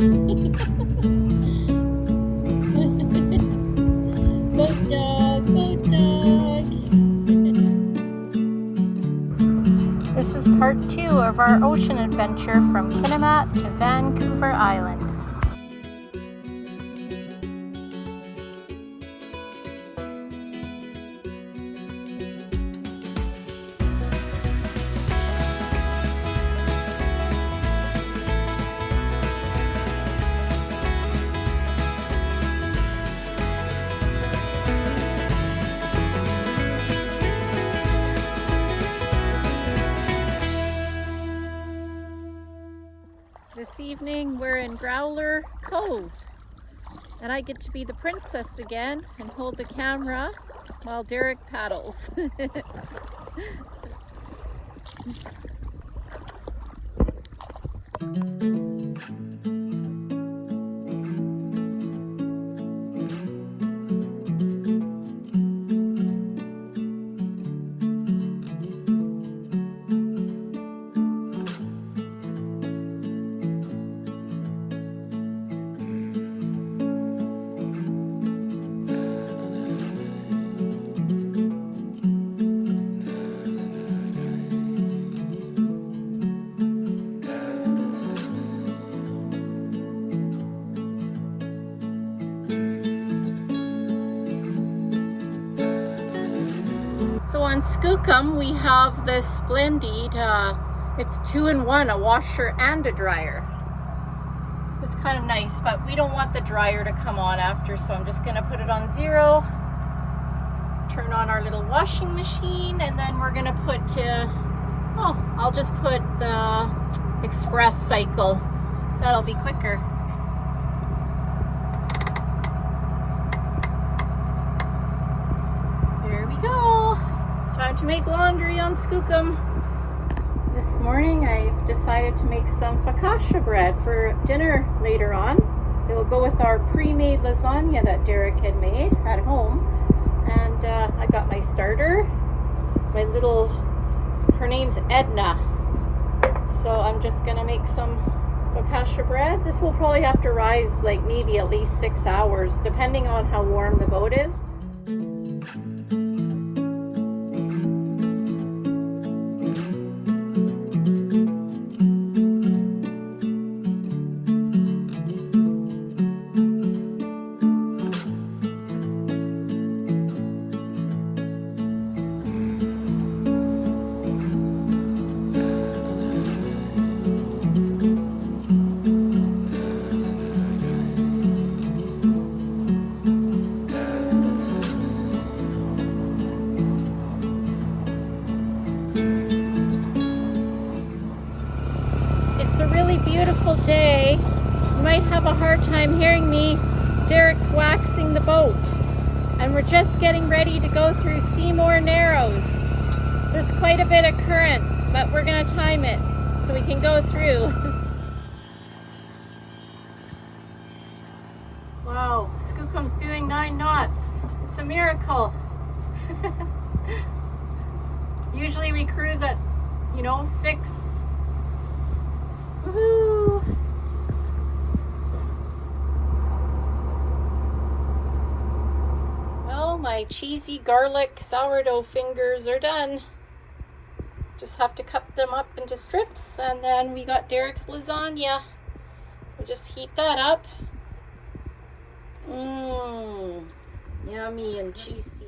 Boat dog, boat dog. This is part 2 of our ocean adventure from Kitimat to Vancouver Island. This evening we're in Growler Cove and I get to be the princess again and hold the camera while Derek paddles. So on Skookum we have this splendid, it's 2-in-1, a washer and a dryer. It's kind of nice, but we don't want the dryer to come on after, so I'm just gonna put it on 0, turn on our little washing machine, and then we're gonna put, I'll just put the express cycle. That'll be quicker. There we go. Time to make laundry on Skookum. This morning I've decided to make some focaccia bread for dinner later on. It'll go with our pre-made lasagna that Derek had made at home. And I got my starter. Her name's Edna. So I'm just gonna make some focaccia bread. This will probably have to rise like maybe at least 6 hours, depending on how warm the boat is. It's a really beautiful day. You might have a hard time hearing me. Derek's waxing the boat. And we're just getting ready to go through Seymour Narrows. There's quite a bit of current, but we're gonna time it so we can go through. Wow, Skookum's doing 9 knots. It's a miracle. Usually we cruise at, 6. Woohoo! Well, my cheesy garlic sourdough fingers are done. Just have to cut them up into strips, and then we got Derek's lasagna. We'll just heat that up. Mmm, yummy and juicy.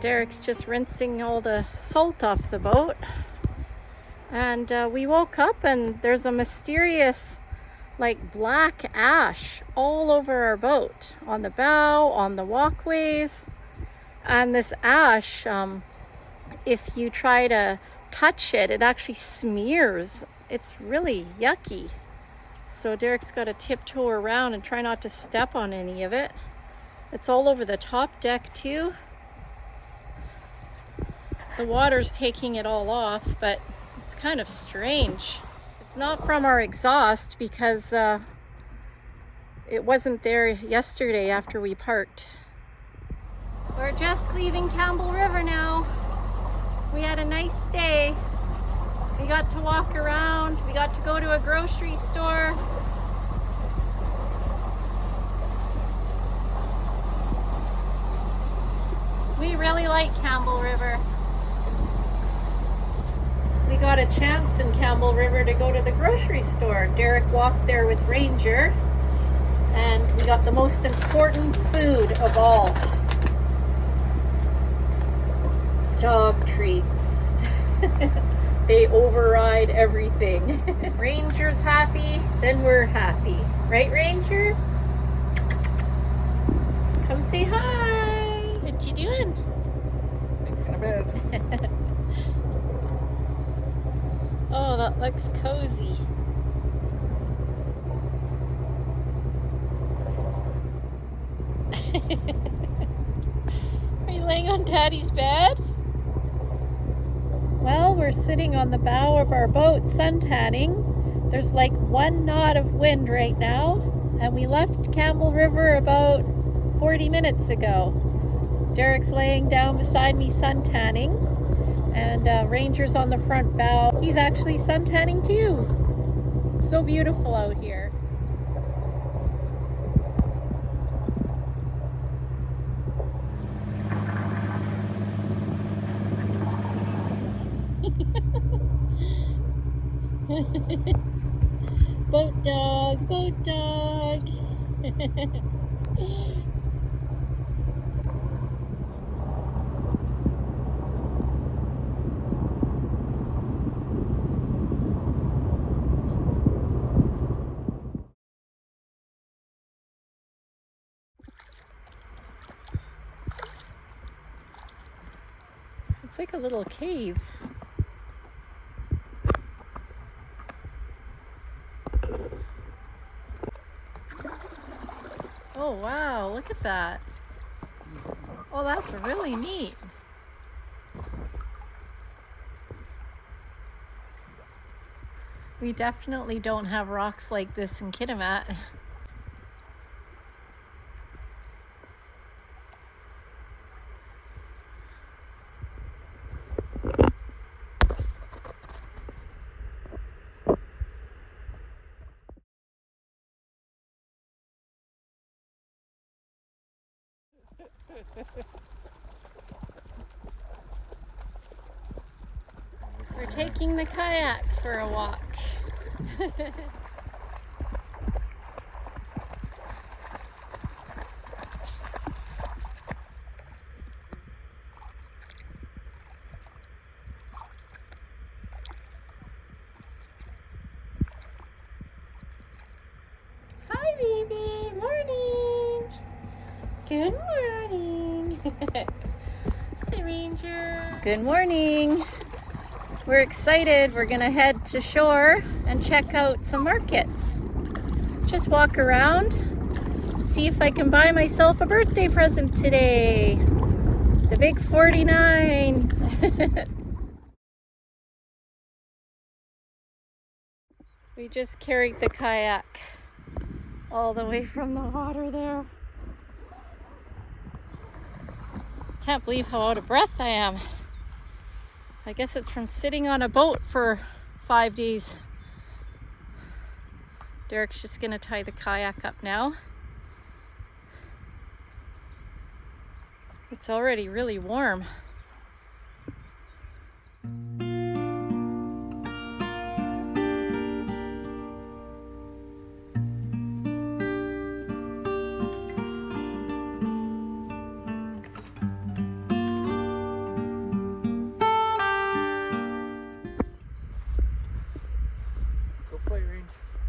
Derek's just rinsing all the salt off the boat. And we woke up and there's a mysterious like black ash all over our boat, on the bow, on the walkways. And this ash, if you try to touch it, it actually smears. It's really yucky. So Derek's got to tiptoe around and try not to step on any of it. It's all over the top deck too. The water's taking it all off, but it's kind of strange. It's not from our exhaust because it wasn't there yesterday after we parked. We're just leaving Campbell River now. We had a nice day. We got to walk around. We got to go to a grocery store. We really like Campbell River. We got a chance in Campbell River to go to the grocery store. Derek walked there with Ranger, and we got the most important food of all. Dog treats. They override everything. Ranger's happy, then we're happy. Right, Ranger? Come say hi. What you doing? Making a bed. Oh, that looks cozy. Are you laying on Daddy's bed? Well, we're sitting on the bow of our boat sun tanning. There's like 1 knot of wind right now, and we left Campbell River about 40 minutes ago. Derek's laying down beside me sun tanning, and Ranger's on the front bow. He's actually sun tanning too. It's so beautiful out here. Boat dog, boat dog. It's like a little cave. Oh wow, look at that. Oh, that's really neat. We definitely don't have rocks like this in Kitimat. We're taking the kayak for a walk. Hi, baby. Morning. Good morning. Hi, Ranger. Good morning. We're excited. We're gonna head to shore and check out some markets. Just walk around, see if I can buy myself a birthday present today. The big 49. We just carried the kayak all the way from the water there. Can't believe how out of breath I am. I guess it's from sitting on a boat for 5 days. Derek's just gonna tie the kayak up now. It's already really warm.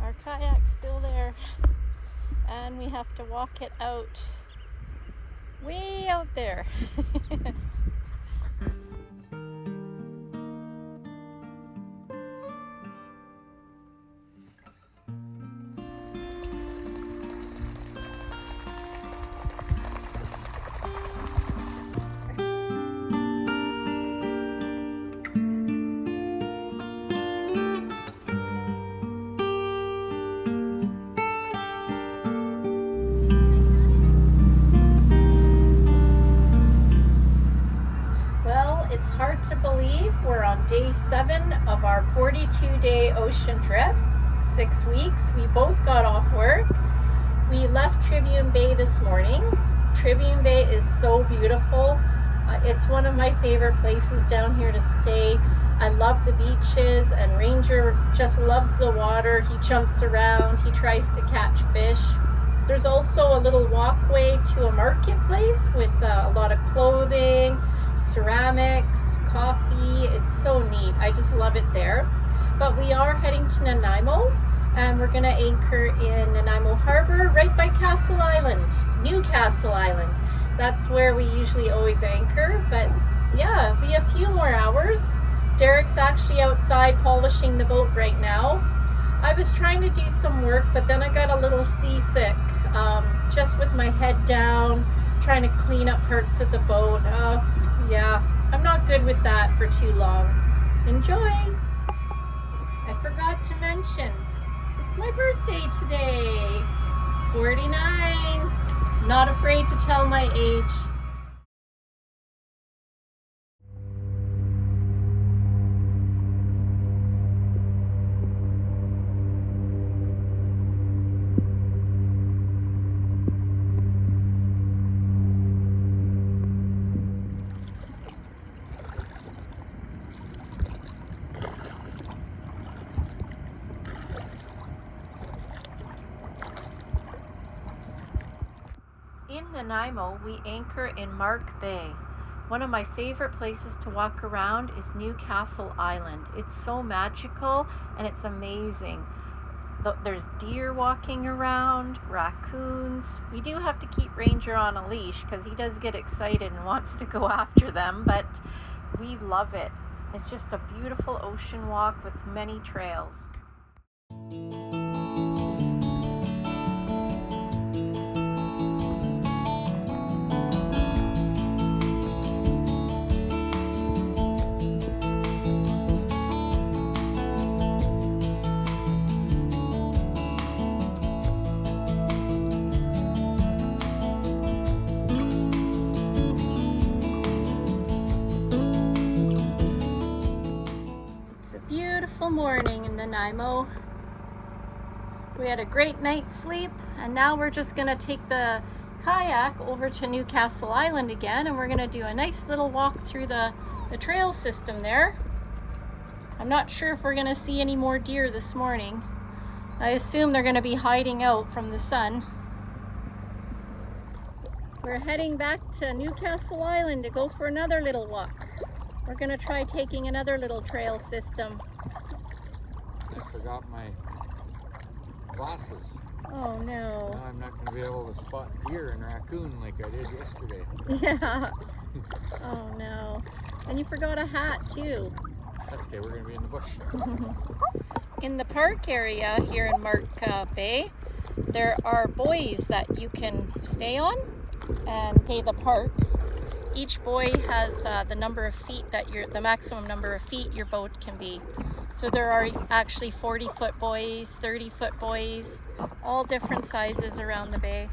Our kayak's still walk it out way out there. It's hard to believe we're on day 7 of our 42-day ocean trip. 6 weeks. We both got off work. We left Tribune Bay this morning. Tribune Bay is so beautiful. It's one of my favorite places down here to stay. I love the beaches, and Ranger just loves the water. He jumps around. He tries to catch fish. There's also a little walkway to a marketplace with a lot of clothing, ceramics, coffee. It's so neat. I just love it there. But we are heading to Nanaimo, and we're going to anchor in Nanaimo Harbor right by Castle Island, Newcastle Island. That's where we usually always anchor. But yeah, it'll be a few more hours. Derek's actually outside polishing the boat right now. I was trying to do some work, but then I got a little seasick, just with my head down, trying to clean up parts of the boat. Yeah, I'm not good with that for too long. Enjoy! I forgot to mention, it's my birthday today. 49. Not afraid to tell my age. In Nanaimo, we anchor in Mark Bay. One of my favorite places to walk around is Newcastle Island. It's so magical and it's amazing. There's deer walking around, raccoons. We do have to keep Ranger on a leash because he does get excited and wants to go after them, but we love it. It's just a beautiful ocean walk with many trails. Beautiful morning in Nanaimo. We had a great night's sleep, and now we're just going to take the kayak over to Newcastle Island again, and we're going to do a nice little walk through the trail system there. I'm not sure if we're going to see any more deer this morning. I assume they're going to be hiding out from the sun. We're heading back to Newcastle Island to go for another little walk. We're going to try taking another little trail system. I forgot my glasses. Oh no. Now I'm not going to be able to spot deer and raccoon like I did yesterday. Yeah. Oh no. And you forgot a hat too. That's okay, we're going to be in the bush. In the park area here in Mark Bay, there are buoys that you can stay on and pay the parks. Each buoy has the number of feet that the maximum number of feet your boat can be. So there are actually 40-foot buoys, 30-foot buoys, all different sizes around the bay.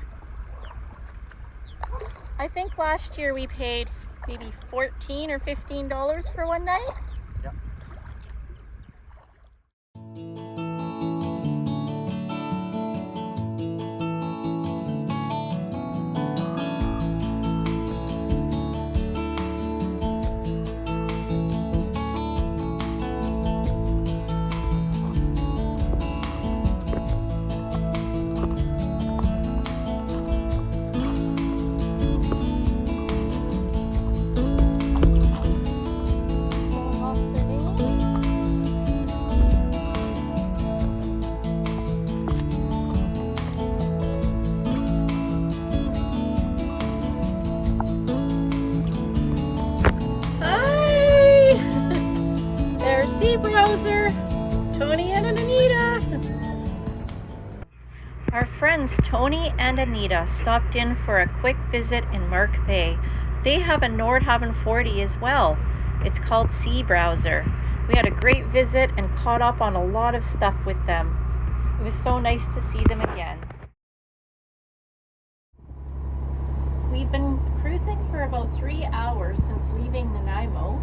I think last year we paid maybe $14 or $15 for one night. Yep. Say Tony and Anita. Our friends Tony and Anita stopped in for a quick visit in Mark Bay. They have a Nordhavn 40 as well. It's called Sea Browser. We had a great visit and caught up on a lot of stuff with them. It was so nice to see them again. We've been cruising for about 3 hours since leaving Nanaimo.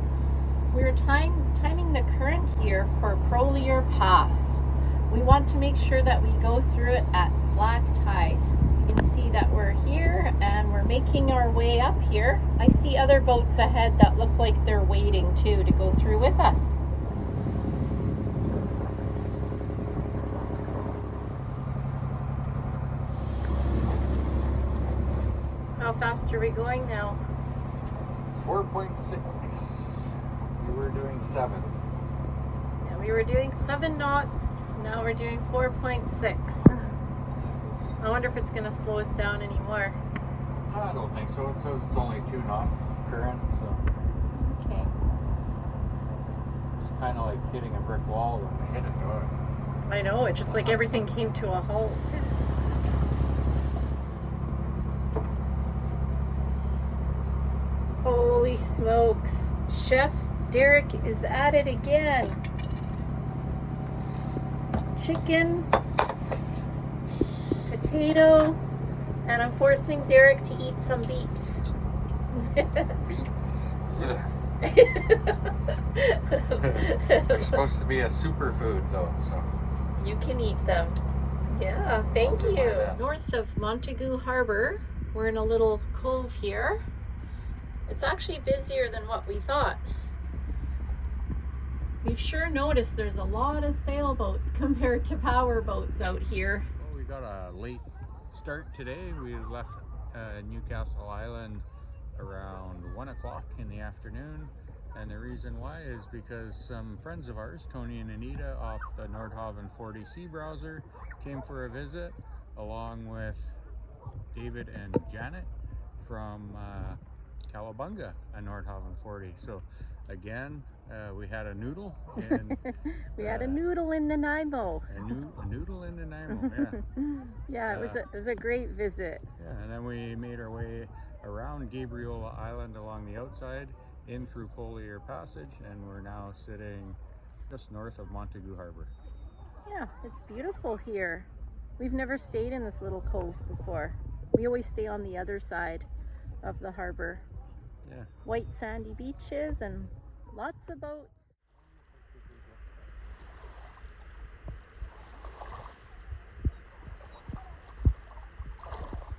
We're timing the current here for Prolier Pass. We want to make sure that we go through it at slack tide. You can see that we're here and we're making our way up here. I see other boats ahead that look like they're waiting too to go through with us. How fast are we going now? 4.6. We were doing 7. Yeah, we were doing 7 knots. Now we're doing 4.6. I wonder if it's going to slow us down anymore. I don't think so. It says it's only 2 knots current, so Okay. it's kind of like hitting a brick wall when we hit it, though. I know, it's just like everything came to a halt. Holy smokes. Chef Derek is at it again. Chicken, potato, and I'm forcing Derek to eat some beets. Beets. Yeah. They're supposed to be a superfood, though, so. You can eat them. Yeah, thank I'll do my you. best. North of Montague Harbor, we're in a little cove here. It's actually busier than what we thought. We've sure noticed there's a lot of sailboats compared to power boats out here. Well, we got a late start today. We left Newcastle Island around 1 o'clock in the afternoon. And the reason why is because some friends of ours, Tony and Anita off the Nordhavn 40 Sea Browser, came for a visit along with David and Janet from Cowabunga, a Nordhavn 40. So again, we had a noodle. And, We had a noodle in Nanaimo. a noodle in Nanaimo, yeah. Yeah, it was a great visit. Yeah, and then we made our way around Gabriel Island along the outside, in through Prolier Passage, and we're now sitting just north of Montague Harbor. Yeah, it's beautiful here. We've never stayed in this little cove before. We always stay on the other side of the harbor. Yeah. White sandy beaches and lots of boats.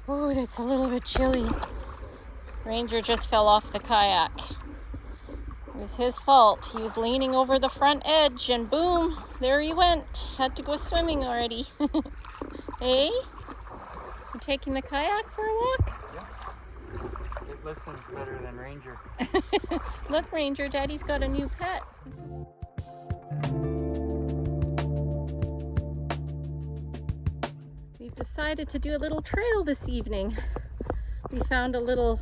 Oh, it's a little bit chilly. Ranger just fell off the kayak. It was his fault. He was leaning over the front edge and boom, there he went. Had to go swimming already. Hey? You taking the kayak for a walk? Yeah. It listens better than Ranger. Look, Ranger, Daddy's got a new pet. We've decided to do a little trail this evening. We found a little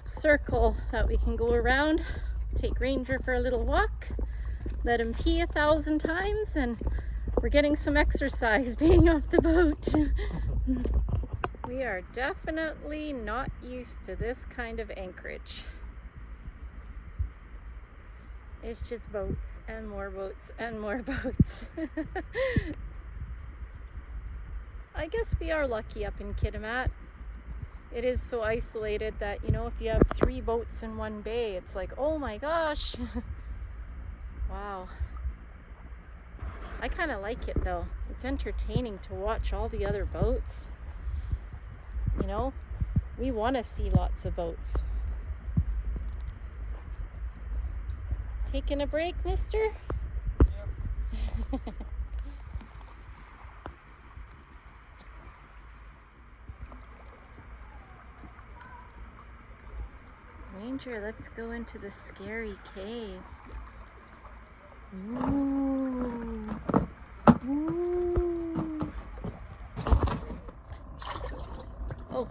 circle that we can go around, take Ranger for a little walk, let him pee 1,000 times, and we're getting some exercise being off the boat. We are definitely not used to this kind of anchorage. It's just boats and more boats and more boats. I guess we are lucky up in Kitimat. It is so isolated that, you know, if you have 3 boats in one bay, it's like, oh my gosh. Wow. I kind of like it though. It's entertaining to watch all the other boats. You know, we want to see lots of boats. Taking a break, mister? Yep. Ranger, let's go into the scary cave. Ooh. Ooh. Oh,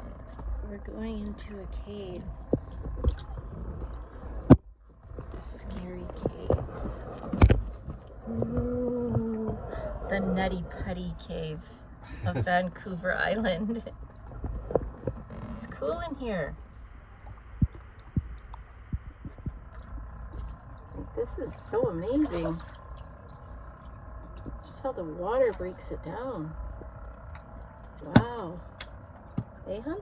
we're going into a cave. The scary caves. Ooh. the Nutty Putty Cave of Vancouver Island. It's cool in here. This is so amazing. Just how the water breaks it down. Wow. Hey, hun?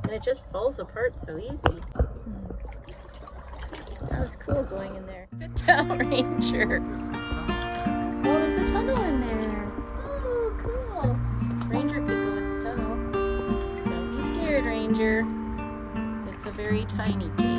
And it just falls apart so easy. That was cool going in there. The Town Ranger. Oh, there's a tunnel in there. Oh, cool. Ranger could go in the tunnel. Don't be scared, Ranger. It's a very tiny cave.